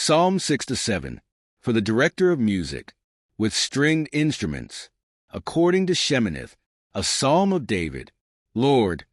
Psalm 6-7, for the director of music, with stringed instruments, according to Sheminith, a psalm of David. Lord,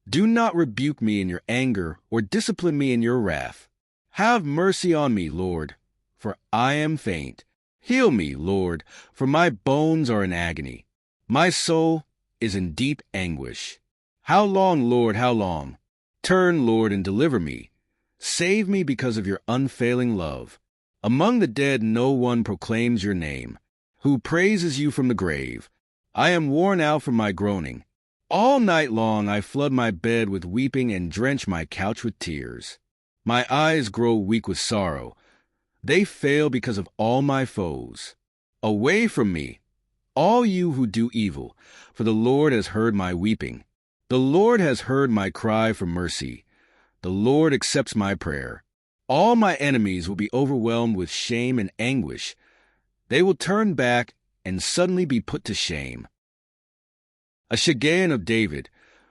do not rebuke me in your anger or discipline me in your wrath. Have mercy on me, Lord, for I am faint. Heal me, Lord, for my bones are in agony. My soul is in deep anguish. How long, Lord, how long? Turn, Lord, and deliver me. Save me because of your unfailing love. Among the dead no one proclaims your name, who praises you from the grave. I am worn out from my groaning. All night long I flood my bed with weeping and drench my couch with tears. My eyes grow weak with sorrow. They fail because of all my foes. Away from me, all you who do evil, for the Lord has heard my weeping. The Lord has heard my cry for mercy. The Lord accepts my prayer. All my enemies will be overwhelmed with shame and anguish. They will turn back and suddenly be put to shame. A Shiggaion of David,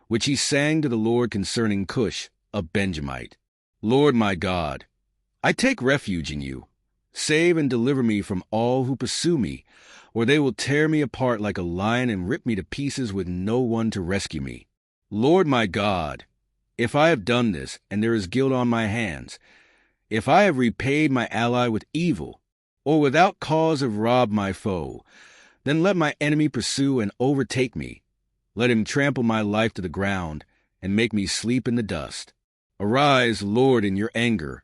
which he sang to the Lord concerning Cush, a Benjamite. Lord my God, I take refuge in you. Save and deliver me from all who pursue me, or they will tear me apart like a lion and rip me to pieces with no one to rescue me. Lord my God, if I have done this, and there is guilt on my hands, if I have repaid my ally with evil, or without cause have robbed my foe, then let my enemy pursue and overtake me. Let him trample my life to the ground and make me sleep in the dust. Arise, Lord, in your anger.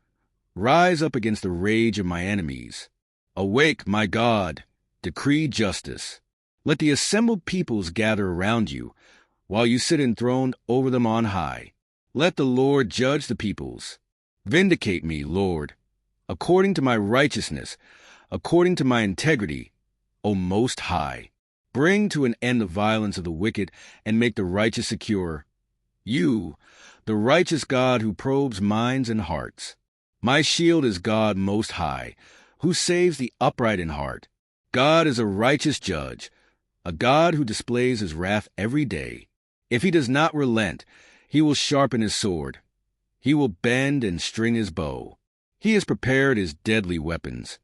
Rise up against the rage of my enemies. Awake, my God, decree justice. Let the assembled peoples gather around you, while you sit enthroned over them on high. Let the Lord judge the peoples. Vindicate me, Lord, according to my righteousness, according to my integrity, O Most High. Bring to an end the violence of the wicked and make the righteous secure. You, the righteous God who probes minds and hearts. My shield is God Most High, who saves the upright in heart. God is a righteous judge, a God who displays his wrath every day. If he does not relent, he will sharpen his sword. He will bend and string his bow. He has prepared his deadly weapons.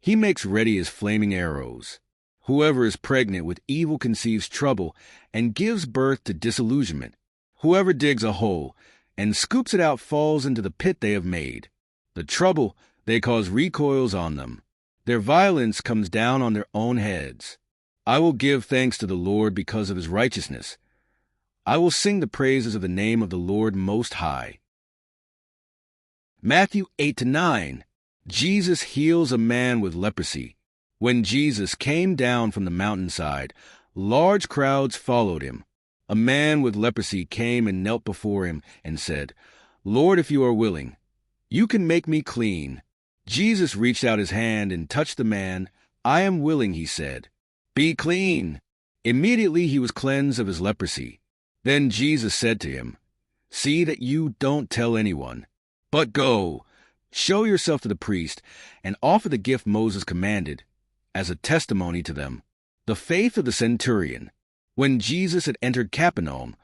He makes ready his flaming arrows. Whoever is pregnant with evil conceives trouble and gives birth to disillusionment. Whoever digs a hole and scoops it out falls into the pit they have made. The trouble they cause recoils on them. Their violence comes down on their own heads. I will give thanks to the Lord because of his righteousness. I will sing the praises of the name of the Lord Most High. Matthew 8-9. Jesus heals a man with leprosy. When Jesus came down from the mountainside, large crowds followed him. A man with leprosy came and knelt before him and said, Lord, if you are willing, you can make me clean. Jesus reached out his hand and touched the man. I am willing, he said. Be clean. Immediately he was cleansed of his leprosy. Then Jesus said to him, See that you don't tell anyone, but go, show yourself to the priest, and offer the gift Moses commanded, as a testimony to them. The faith of the centurion. When Jesus had entered Capernaum,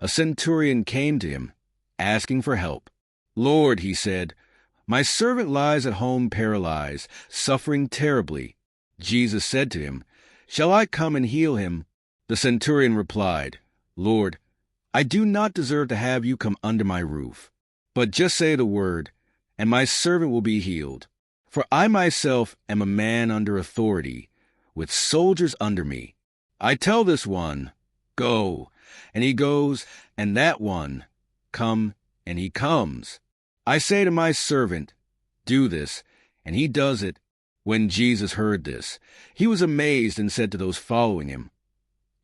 a centurion came to him, asking for help. Lord, he said, my servant lies at home paralyzed, suffering terribly. Jesus said to him, Shall I come and heal him? The centurion replied, Lord, I do not deserve to have you come under my roof, but just say the word, and my servant will be healed. For I myself am a man under authority, with soldiers under me. I tell this one, Go, and he goes, and that one, Come, and he comes. I say to my servant, Do this, and he does it. When Jesus heard this, he was amazed and said to those following him,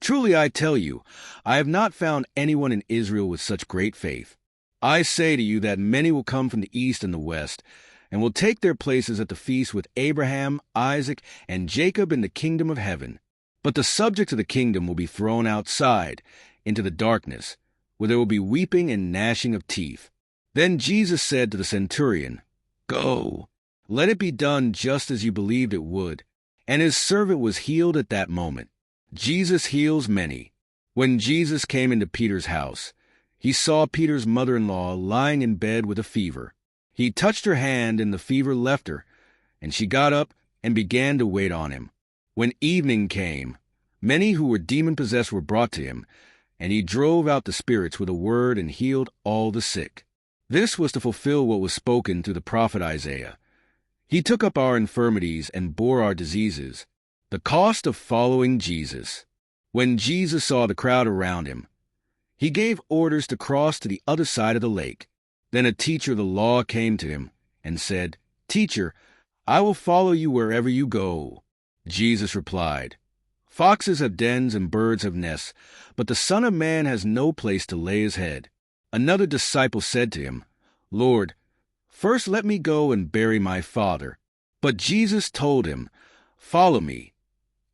Truly I tell you, I have not found anyone in Israel with such great faith. I say to you that many will come from the east and the west, and will take their places at the feast with Abraham, Isaac, and Jacob in the kingdom of heaven. But the subjects of the kingdom will be thrown outside, into the darkness, where there will be weeping and gnashing of teeth. Then Jesus said to the centurion, Go, let it be done just as you believed it would. And his servant was healed at that moment. Jesus heals many. When Jesus came into Peter's house, he saw Peter's mother-in-law lying in bed with a fever. He touched her hand, and the fever left her. And she got up and began to wait on him. When evening came, many who were demon-possessed were brought to him, and he drove out the spirits with a word and healed all the sick. This was to fulfill what was spoken through the prophet Isaiah. He took up our infirmities and bore our diseases. The cost of following Jesus. When Jesus saw the crowd around him, he gave orders to cross to the other side of the lake. Then a teacher of the law came to him and said, "Teacher, I will follow you wherever you go." Jesus replied, "Foxes have dens and birds have nests, but the Son of Man has no place to lay his head." Another disciple said to him, "Lord, first let me go and bury my father." But Jesus told him, "Follow me,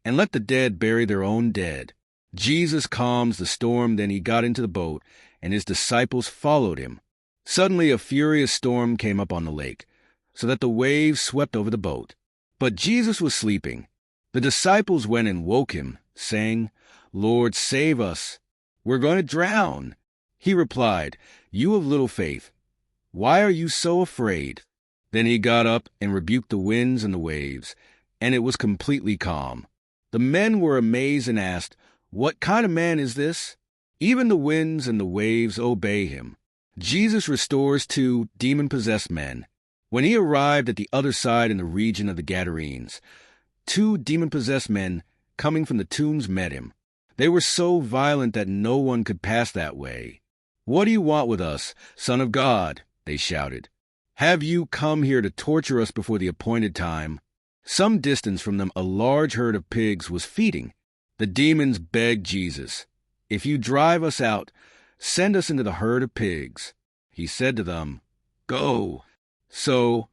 and let the dead bury their own dead." Jesus calms the storm, then he got into the boat, and his disciples followed him. Suddenly a furious storm came up on the lake, so that the waves swept over the boat. But Jesus was sleeping. The disciples went and woke him, saying, "Lord, save us. We're going to drown." He replied, "You of little faith, why are you so afraid?" Then he got up and rebuked the winds and the waves, and it was completely calm. The men were amazed and asked, "What kind of man is this? Even the winds and the waves obey him." Jesus restores 2 demon-possessed men. When he arrived at the other side in the region of the Gadarenes, 2 demon-possessed men coming from the tombs met him. They were so violent that no one could pass that way. "What do you want with us, Son of God?" they shouted. "Have you come here to torture us before the appointed time?" Some distance from them a large herd of pigs was feeding. The demons begged Jesus, "If you drive us out, send us into the herd of pigs." He said to them, "Go." So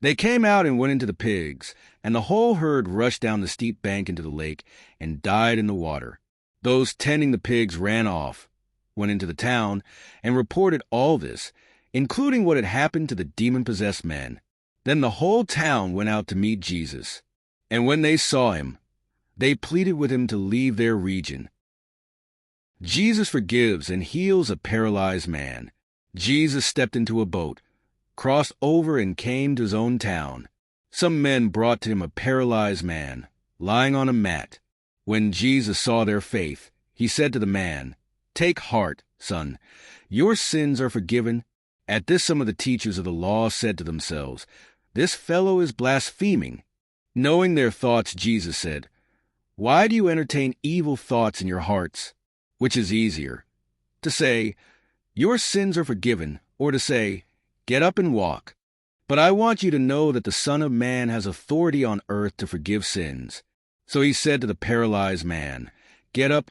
they came out and went into the pigs, and the whole herd rushed down the steep bank into the lake and died in the water. Those tending the pigs ran off, went into the town, and reported all this, including what had happened to the demon-possessed men. Then the whole town went out to meet Jesus, and when they saw him, they pleaded with him to leave their region. Jesus forgives and heals a paralyzed man. Jesus stepped into a boat, crossed over, and came to his own town. Some men brought to him a paralyzed man, lying on a mat. When Jesus saw their faith, he said to the man, "Take heart, son, your sins are forgiven." At this some of the teachers of the law said to themselves, "This fellow is blaspheming." Knowing their thoughts, Jesus said, "Why do you entertain evil thoughts in your hearts? Which is easier, to say, 'Your sins are forgiven,' or to say, 'Get up and walk'? But I want you to know that the Son of Man has authority on earth to forgive sins." So he said to the paralyzed man, "Get up,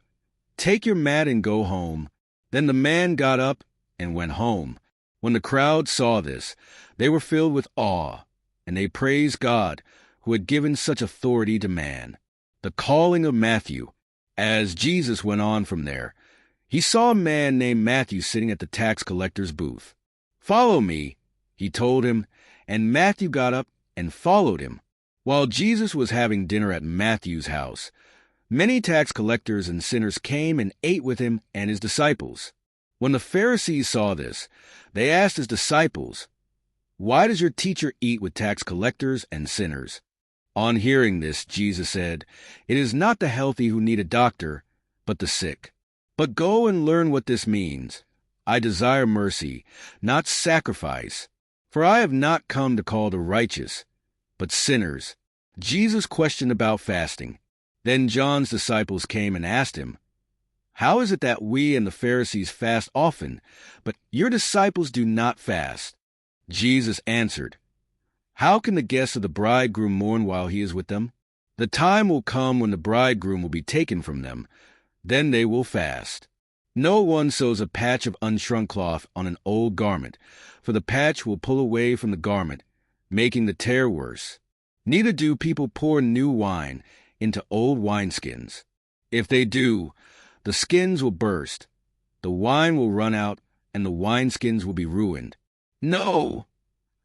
take your mat and go home." Then the man got up and went home. When the crowd saw this, they were filled with awe, and they praised God, who had given such authority to man. The calling of Matthew. As Jesus went on from there, he saw a man named Matthew sitting at the tax collector's booth. "Follow me," he told him, and Matthew got up and followed him. While Jesus was having dinner at Matthew's house, many tax collectors and sinners came and ate with him and his disciples. When the Pharisees saw this, they asked his disciples, "Why does your teacher eat with tax collectors and sinners?" On hearing this, Jesus said, "It is not the healthy who need a doctor, but the sick. But go and learn what this means. I desire mercy, not sacrifice, for I have not come to call the righteous, but sinners." Jesus questioned about fasting. Then John's disciples came and asked him, "How is it that we and the Pharisees fast often, but your disciples do not fast?" Jesus answered, "How can the guests of the bridegroom mourn while he is with them? The time will come when the bridegroom will be taken from them. Then they will fast. No one sews a patch of unshrunk cloth on an old garment, for the patch will pull away from the garment, making the tear worse. Neither do people pour new wine into old wineskins. If they do, the skins will burst, the wine will run out, and the wineskins will be ruined. No!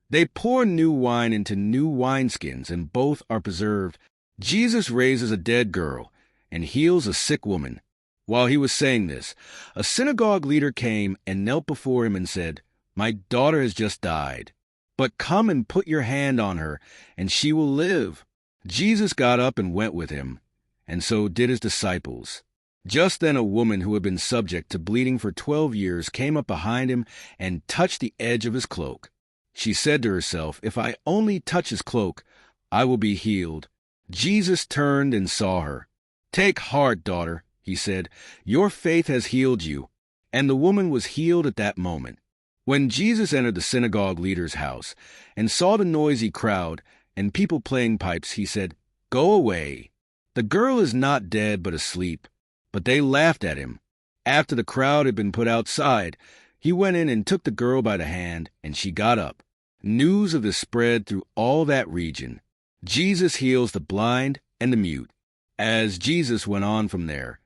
They pour new wine into new wineskins, and both are preserved. Jesus raises a dead girl and heals a sick woman. While he was saying this, a synagogue leader came and knelt before him and said, "My daughter has just died, but come and put your hand on her, and she will live." Jesus got up and went with him, and so did his disciples. Just then a woman who had been subject to bleeding for 12 years came up behind him and touched the edge of his cloak. She said to herself, "If I only touch his cloak, I will be healed." Jesus turned and saw her. "Take heart, daughter," he said. "Your faith has healed you." And the woman was healed at that moment. When Jesus entered the synagogue leader's house and saw the noisy crowd and people playing pipes, he said, "Go away. The girl is not dead but asleep." But they laughed at him. After the crowd had been put outside, he went in and took the girl by the hand, and she got up. News of this spread through all that region. Jesus heals the blind and the mute. As Jesus went on from there,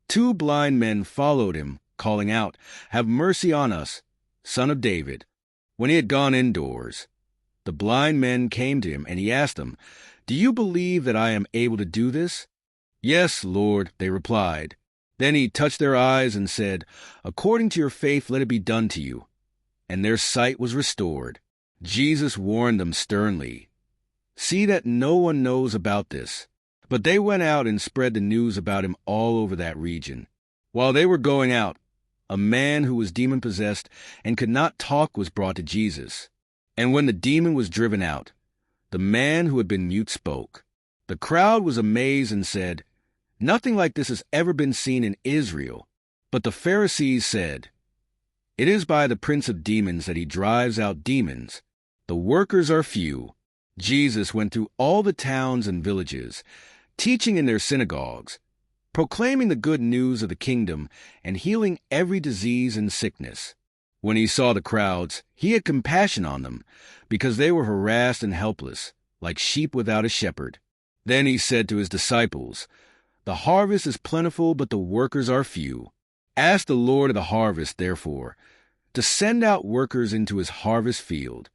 2 blind men followed him, calling out, "Have mercy on us, Son of David." When he had gone indoors, the blind men came to him, and he asked them, "Do you believe that I am able to do this?" "Yes, Lord," they replied. Then he touched their eyes and said, "According to your faith, let it be done to you." And their sight was restored. Jesus warned them sternly, "See that no one knows about this." But they went out and spread the news about him all over that region. While they were going out, a man who was demon-possessed and could not talk was brought to Jesus. And when the demon was driven out, the man who had been mute spoke. The crowd was amazed and said, "Nothing like this has ever been seen in Israel." But the Pharisees said, "It is by the prince of demons that he drives out demons. The workers are few." Jesus went through all the towns and villages, teaching in their synagogues, proclaiming the good news of the kingdom, and healing every disease and sickness. When he saw the crowds, he had compassion on them, because they were harassed and helpless, like sheep without a shepherd. Then he said to his disciples, "The harvest is plentiful, but the workers are few. Ask the Lord of the harvest, therefore, to send out workers into his harvest field."